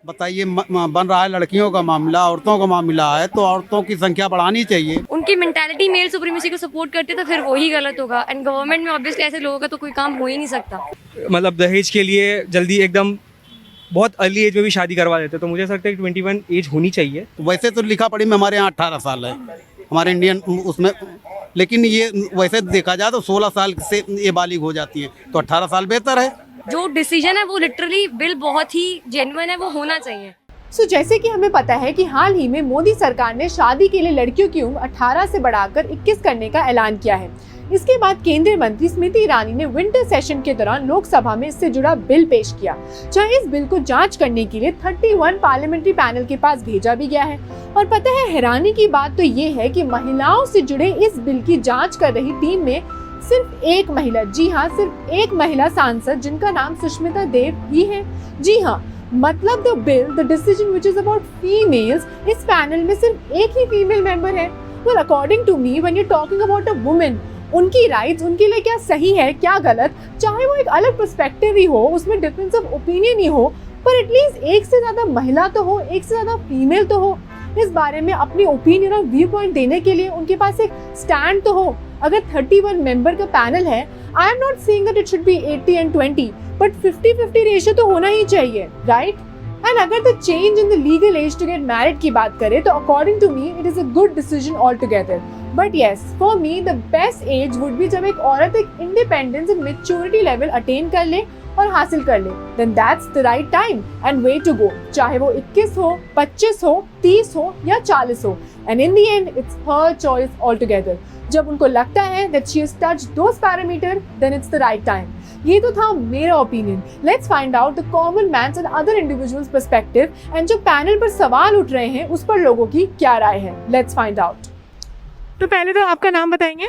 बताइए बन रहा है लड़कियों का मामला, औरतों का मामला है, तो औरतों की संख्या बढ़ानी चाहिए। उनकी मेंटालिटी मेल सुप्रीमेसी को सपोर्ट करती है तो फिर वही गलत होगा। एंड गवर्नमेंट में ऑब्वियसली ऐसे लोगों का तो कोई काम हो ही नहीं सकता। मतलब दहेज के लिए जल्दी एकदम बहुत अर्ली एज में भी शादी करवा देते, तो मुझे ऐसा लगता है कि 21 एज होनी चाहिए। वैसे तो लिखा पढ़ी में हमारे यहाँ 18 साल है, हमारे इंडियन उसमें, लेकिन ये वैसे देखा जाए तो 16 साल से ये बालिग हो जाती है, तो 18 साल बेहतर है। जो डिसीजन है वो लिटरली बिल बहुत ही जेन्युइन है, वो होना चाहिए। सो जैसे कि हमें पता है कि हाल ही में मोदी सरकार ने शादी के लिए लड़कियों की उम्र 18 से बढ़ाकर 21 करने का ऐलान किया है। इसके बाद केंद्रीय मंत्री स्मृति ईरानी ने विंटर सेशन के दौरान लोकसभा में इससे जुड़ा बिल पेश किया, जहां इस बिल को जांच करने के लिए 31 पार्लियामेंट्री पैनल के पास भेजा भी गया है। और पता है हैरानी की बात तो ये है कि महिलाओं से जुड़े इस बिल की जांच कर रही टीम में सिर्फ एक महिला, जी हाँ सिर्फ एक महिला सांसद, जिनका नाम सुष्मिता देव ही है। जी हाँ, मतलब the bill, the decision which is about females, इस पैनल में सिर्फ एक ही फीमेल मेंबर है। Well according to me, when you talking about a women, उनकी राइट्स उनके लिए क्या सही है क्या गलत, चाहे वो एक अलग पर्सपेक्टिव ही हो, उसमें डिफरेंस ऑफ ओपिनियन ही हो, पर एटलीस्ट एक से ज्यादा महिला तो हो, एक से ज्यादा फीमेल तो हो, इस बारे में अपनी ओपिनियन और व्यू पॉइंट देने के लिए उनके पास एक स्टैंड तो हो। अगर 31 मेंबर का पैनल है, I am not saying that it should be 80 and 20, but 50-50 ratio तो होना ही चाहिए, राइट? एंड अगर the change in the legal age to get married की बात करें तो according to me it is a good decision ऑल टुगेदर। But yes, for me the best age would be जब एक औरत एक independence and maturity level attain कर ले और हासिल कर ले, then that's the right time and way to go. चाहे वो 21 हो, 25 हो, 30 हो या 40 हो, and in the end it's her choice all together. जब उनको लगता है that she has touched those parameters, then it's the right time. ये तो था मेरा opinion. Let's find out the common man's and other individuals perspective, and जो panel पर सवाल उठ रहे हैं उस पर लोगों की क्या राय है। Let's find out. तो पहले तो आपका नाम बताएंगे।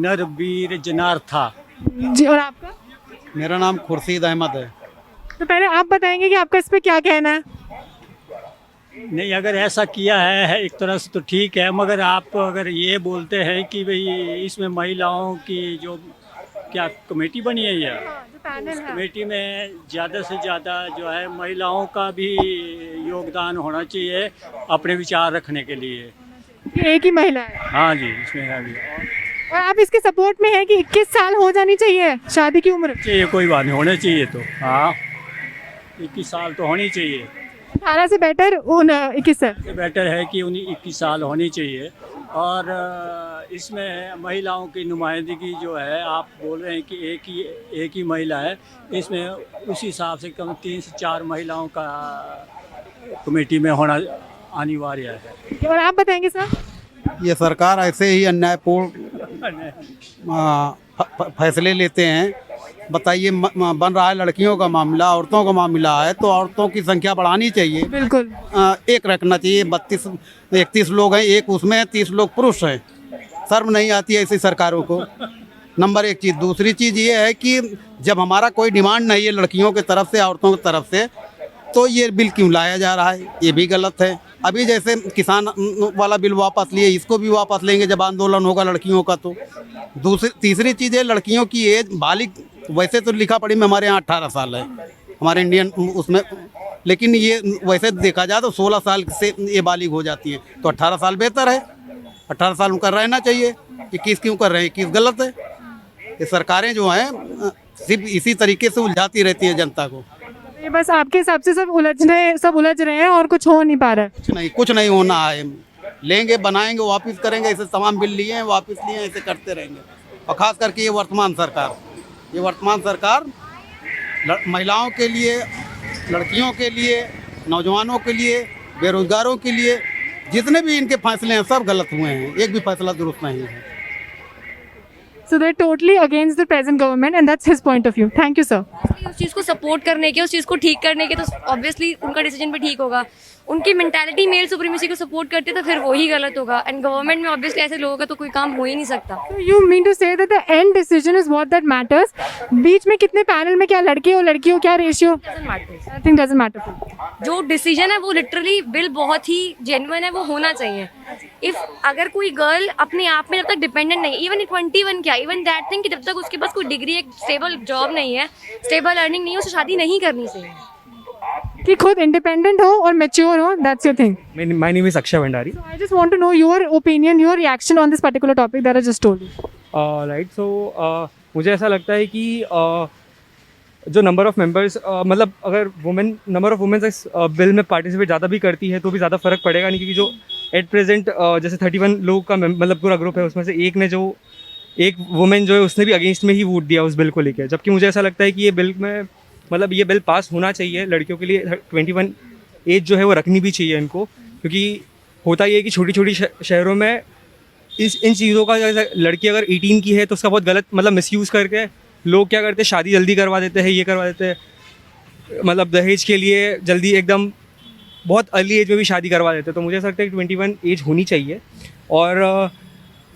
नरवीर जनार था जी, और आपका? मेरा नाम खुर्शीद अहमद है। तो पहले आप बताएंगे कि आपका इस पे क्या कहना है। नहीं, अगर ऐसा किया है एक तरह से तो ठीक है, मगर आप अगर ये बोलते हैं कि भाई इसमें महिलाओं की जो क्या कमेटी बनी है या कमेटी में ज़्यादा से ज़्यादा जो है महिलाओं का भी योगदान होना चाहिए अपने विचार रखने के लिए। एक ही महिला है? हाँ जी, इसमें है भी। और आप इसके सपोर्ट में है कि 21 साल हो जानी चाहिए शादी की उम्र? चाहिए, कोई बात नहीं, होने चाहिए तो। हाँ, 21 साल तो होनी चाहिए। 18 से बेटर 21 है। बेटर है कि उन्हें 21 साल होनी चाहिए। और इसमें महिलाओं की नुमाइंदगी जो है, आप बोल रहे हैं कि एक ही महिला है, इसमें उस हिसाब से कम 3 से 4 महिलाओं का कमेटी में होना अनिवार्य है। और आप बताएंगे सर? ये सरकार ऐसे ही अन्यायपूर्ण फैसले लेते हैं। बताइए बन रहा है लड़कियों का मामला, औरतों का मामला है, तो औरतों की संख्या बढ़ानी चाहिए। बिल्कुल। एक रखना चाहिए। 31 लोग हैं, एक उसमें 30 लोग पुरुष हैं। शर्म नहीं आती है ऐसी सरकारों को। नंबर एक चीज़। दूसरी चीज़ ये है कि जब हमारा कोई डिमांड नहीं है लड़कियों की तरफ से, औरतों की तरफ से, तो ये बिल क्यों लाया जा रहा है, ये भी गलत है। अभी जैसे किसान वाला बिल वापस लिए, इसको भी वापस लेंगे जब आंदोलन होगा लड़कियों का। तो तीसरी चीज़ है लड़कियों की एज बालिग, वैसे तो लिखा पढ़ी में हमारे यहाँ 18 साल है, हमारे इंडियन उसमें, लेकिन ये वैसे देखा जाए तो 16 साल से ये बालिग हो जाती है, तो 18 साल बेहतर है। 18 साल उनका रहना चाहिए। 21 क्यों कर रहे हैं? 21 गलत है। ये सरकारें जो हैं सिर्फ इसी तरीके से उलझाती रहती है जनता को। ये बस आपके हिसाब से सब उलझ रहे हैं और कुछ हो नहीं पा रहा है। कुछ नहीं होना है। लेंगे, बनाएंगे, वापस करेंगे, ऐसे तमाम बिल लिए हैं, वापस लिए हैं, ऐसे करते रहेंगे। और ख़ास करके ये वर्तमान सरकार महिलाओं के लिए, लड़कियों के लिए, नौजवानों के लिए, बेरोजगारों के लिए जितने भी इनके फैसले हैं सब गलत हुए हैं। एक भी फैसला दुरुस्त नहीं है। So they're totally against the present government and that's his point of view. Thank you, sir. उस चीज़ को सपोर्ट करने के, उस चीज़ को ठीक करने के, तो ऑब्वियसली उनका डिसीजन भी ठीक होगा। उनकी मेंटालिटी मेल सुप्रीमेसी को सपोर्ट करती है तो फिर वही गलत होगा। एंड गवर्नमेंट में ऑब्वियसली ऐसे लोगों का तो कोई काम हो ही नहीं सकता। So you mean to say that the end decision is what that matters? बीच में कितने पैनल में क्या लड़के हो लड़की हो, क्या रेशियो? Nothing doesn't matter. जो डिसीजन है वो लिटरली बिल बहुत ही जेन्युइन है, वो होना चाहिए। इफ अगर कोई गर्ल अपने आप में जब तक डिपेंडेंट नहीं, इवन 21 क्या, इवन दैट थिंग कि जब तक उसके पास कोई डिग्री, एक स्टेबल जॉब नहीं है, स्टेबल अर्निंग नहीं है, उसे शादी नहीं करनी चाहिए। कि खुद इंडिपेंडेंट हो और मेच्योर हो, that's your thing. My name is Akshay Bhandari. I just want to know your opinion, your reaction on this particular topic that I just told you. Right. So मुझे ऐसा लगता है कि जो नंबर ऑफ़ मेंबर्स मतलब अगर number of women's इस bill में पार्टिसिपेट ज़्यादा भी करती है तो भी ज़्यादा फ़र्क पड़ेगा नहीं, क्योंकि जो एट प्रेजेंट जैसे 31 लोगों का मतलब पूरा ग्रुप है, उसमें से एक वुमेन जो है उसने भी अगेंस्ट में ही वोट दिया उस बिल को लेकर. जबकि मुझे ऐसा लगता है कि ये बिल पास होना चाहिए. लड़कियों के लिए 21 एज जो है वो रखनी भी चाहिए इनको, क्योंकि होता ये है कि छोटी छोटी शहरों में इन चीज़ों का, जैसे लड़की अगर 18 की है तो उसका बहुत गलत मतलब मिसयूज़ करके लोग क्या करते हैं, शादी जल्दी करवा देते हैं, ये करवा देते हैं, मतलब दहेज के लिए जल्दी एकदम बहुत अर्ली एज में भी शादी करवा देते हैं. तो मुझे ऐसा लगता है कि 21 एज होनी चाहिए. और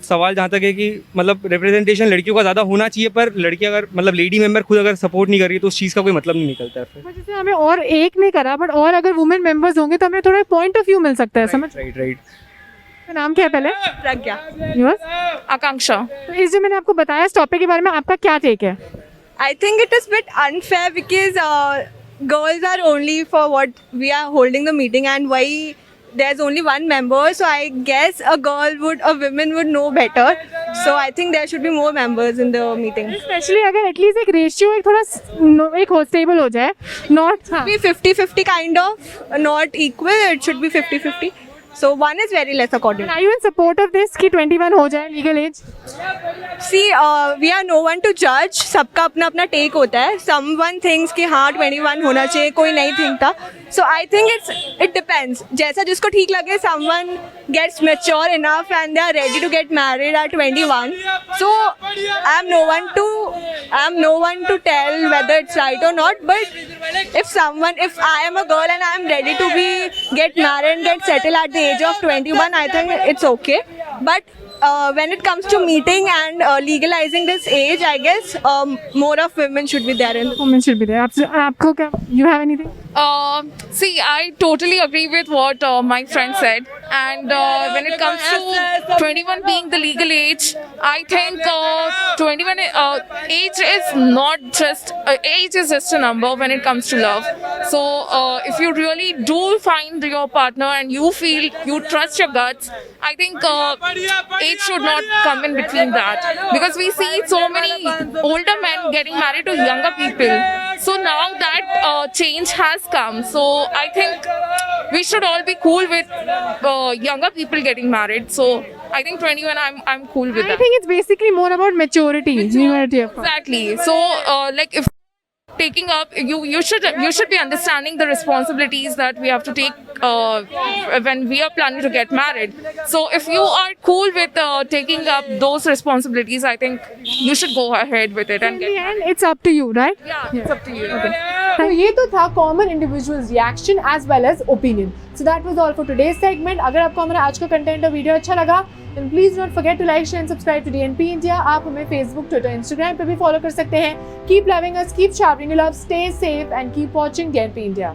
सवाल जहाँ तक है कि मतलब रिप्रेजेंटेशन लड़कियों का ज़्यादा होना चाहिए, पर लड़की अगर मतलब लेडी मेंबर खुद अगर सपोर्ट नहीं कर रही है तो उस चीज़ का कोई मतलब नहीं निकलता है फिर. पर जैसे हमें और एक नहीं करा, बट और अगर वुमेन मेंबर्स होंगे तो हमें थोड़ा पॉइंट ऑफ व्यू मिल सकता है. समझ. राइट. आपका नाम क्या है पहले? प्रज्ञा. योर्स? आकांक्षा. तो इस जो मैंने आपको बताया इस टॉपिक के बारे में, आपका क्या टेक है? I think it is bit unfair because girls are only for what we are holding the meeting, and why there's only one member. So I guess a women would know better. So I think there should be more members in the meeting. Specially अगर at least एक ratio एक थोड़ा एक stable हो जाए, not Be 50-50 kind of, not equal. It should be 50-50. So one is very less according. Are you in support of this कि 21 हो जाए legal age? See, we are no one to judge. सबका अपना अपना take होता है. Someone thinks कि हाँ 21 होना चाहिए, कोई नहीं थिंकता. So I think it depends. जैसा जिसको ठीक लगे. Someone gets mature enough and they are ready to get married at 21. So I'm no one to tell whether it's right or not. But if I am a girl and I am ready to get married and get settled at the age of 21, I think it's okay. But when it comes to meeting and legalizing this age, I guess more of women should be there. Women should be there. आपको क्या? You have anything? See, I totally agree with what my friend said. And when it comes to 21 being the legal age, I think 21 age is not just age is just a number when it comes to love. So if you really do find your partner and you feel you trust your guts, I think age should not come in between that, because we see so many older men getting married to younger people. So now that change has come. So I think we should all be cool with younger people getting married. So I think 21, I'm cool with I that. think it's basically more about maturity. Maturity of course. Exactly. So like if taking up, you should be understanding the responsibilities that we have to take when we are planning to get married. So if you are cool with taking up those responsibilities, I think you should go ahead with it and In the get end, it's up to you, right? yeah, it's up to you. तो ये तो था common individuals reaction as well as opinion. So that was all for today's segment. अगर आपको हमारा आज का content और वीडियो अच्छा लगा, then please don't forget to like, share and subscribe to DNP India. आप हमें फेसबुक, ट्विटर, इंस्टाग्राम पे भी फॉलो कर सकते हैं. Keep loving us, keep showering love, stay safe and keep watching DNP India.